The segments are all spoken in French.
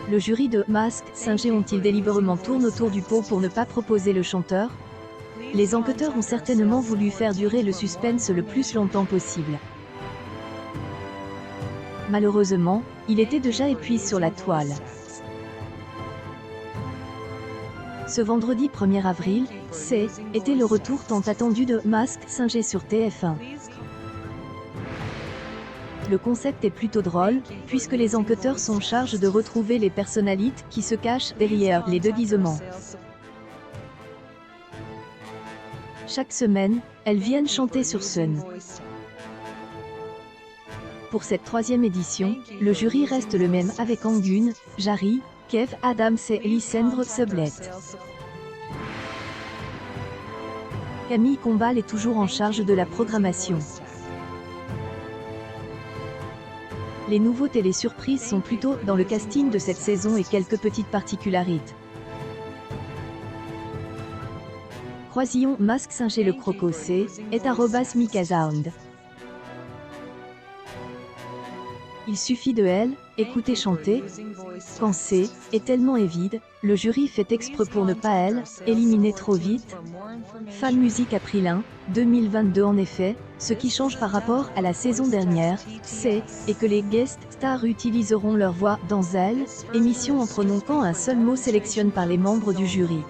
Le jury de Masked Singer ont-ils délibérément tourné autour du pot pour ne pas proposer le chanteur? Les enquêteurs ont certainement voulu faire durer le suspense le plus longtemps possible. Malheureusement, il était déjà épuisé sur la toile. Ce vendredi 1er avril, était le retour tant attendu de Masked Singer sur TF1. Le concept est plutôt drôle, puisque les enquêteurs sont chargés de retrouver les personnalités qui se cachent derrière les déguisements. Chaque semaine, elles viennent chanter sur scène. Pour cette 3e édition, le jury reste le même avec Angun, Jarry, Kev Adams et Lysandre Sublet. Camille Combal est toujours en charge de la programmation. Les nouveautés et les surprises sont plutôt dans le casting de cette saison et quelques petites particularités. Croisillon Masked Singer le Croco C est @Mikasound. Il suffit de elle, écouter chanter. Quand C est tellement évide, le jury fait exprès pour ne pas elle, éliminer trop vite. Fan Music April 2022 en effet, ce qui change par rapport à la saison dernière, c'est que les guest stars utiliseront leur voix dans elle, émission en prononçant un seul mot sélectionné par les membres du jury.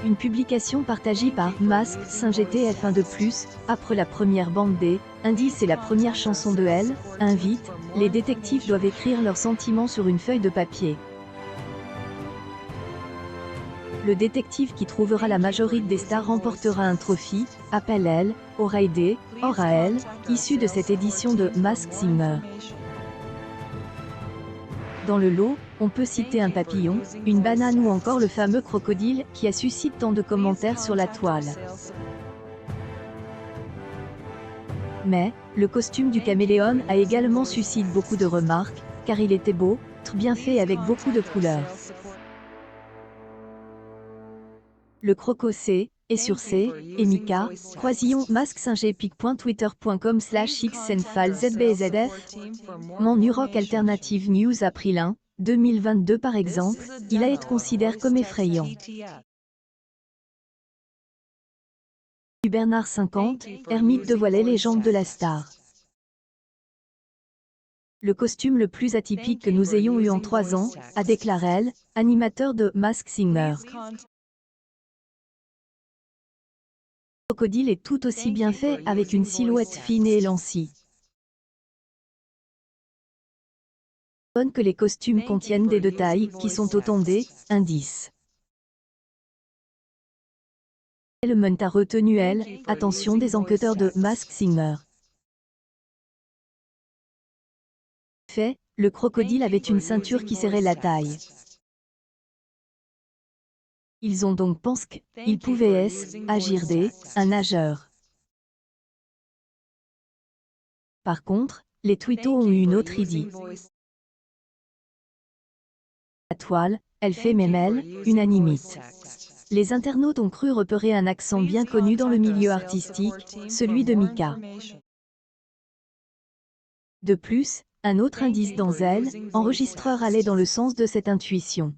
Une publication partagée par Masked Singer TF1 de plus, après la première bande D, indice et la première chanson de elle, invite, les détectives doivent écrire leurs sentiments sur une feuille de papier. Le détective qui trouvera la majorité des stars remportera un trophée, appelle elle, aura aidé, aura elle, issu de cette édition de Masked Singer. Dans le lot, on peut citer un papillon, une banane ou encore le fameux crocodile qui a suscité tant de commentaires sur la toile. Mais, le costume du caméléon a également suscité beaucoup de remarques, car il était beau, très bien fait avec beaucoup de couleurs. Le Croco C est sur C, et Mika, Croisillon Masked Singer pic.twitter.com/xsenfalzbzf. Mon Nurock Alternative News April 2022 par exemple, il a été considéré comme effrayant. Bernard 50, ermite de Voilet légende de la star. Le costume le plus atypique que nous ayons eu en 3 ans, a déclaré elle, animateur de Masked Singer. Le crocodile est tout aussi bien fait avec une silhouette fine et élancée. Que les costumes contiennent des détails qui sont autant des indices. Element a retenu elle, attention des enquêteurs de Masked Singer. En fait, le crocodile avait une ceinture qui serrait la taille. Ils ont donc pensé qu'il pouvait agir un nageur. Par contre, les twittos ont eu une autre idée. La toile, elle fait même elle, unanimité. Les internautes ont cru repérer un accent bien connu dans le milieu artistique, celui de Mika. De plus, un autre indice dans elle, enregistreur allait dans le sens de cette intuition.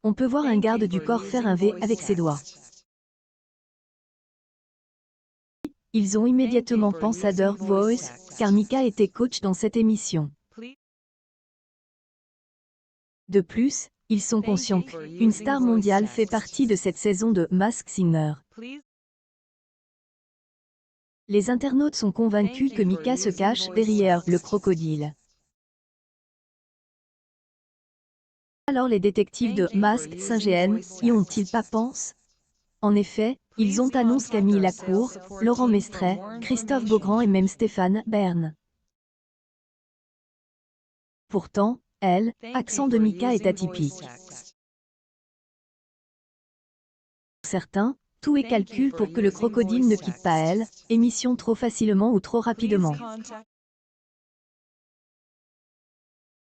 On peut voir un garde du corps faire un V avec ses doigts. Ils ont immédiatement pensé à Dirk Voice, car Mika était coach dans cette émission. De plus, ils sont conscients qu'une star mondiale fait partie de cette saison de Masked Singer. Les internautes sont convaincus que Mika se cache derrière le crocodile. Alors les détectives de Masked Singer y ont-ils pas pensé? En effet, ils ont annoncé Camille Lacour, Laurent Mestret, Christophe Beaugrand et même Stéphane Bern. Pourtant, l'accent de Mika est atypique. Pour certains, tout est calcul pour que le crocodile ne quitte pas émission trop facilement ou trop rapidement.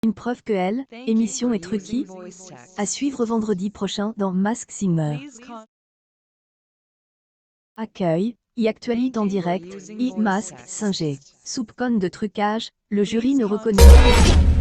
Une preuve que émission est truquée? À suivre vendredi prochain dans Masked Singer. Accueil, Actualité en direct, masque, singé. Soupçonne de trucage, le jury ne reconnaît pas.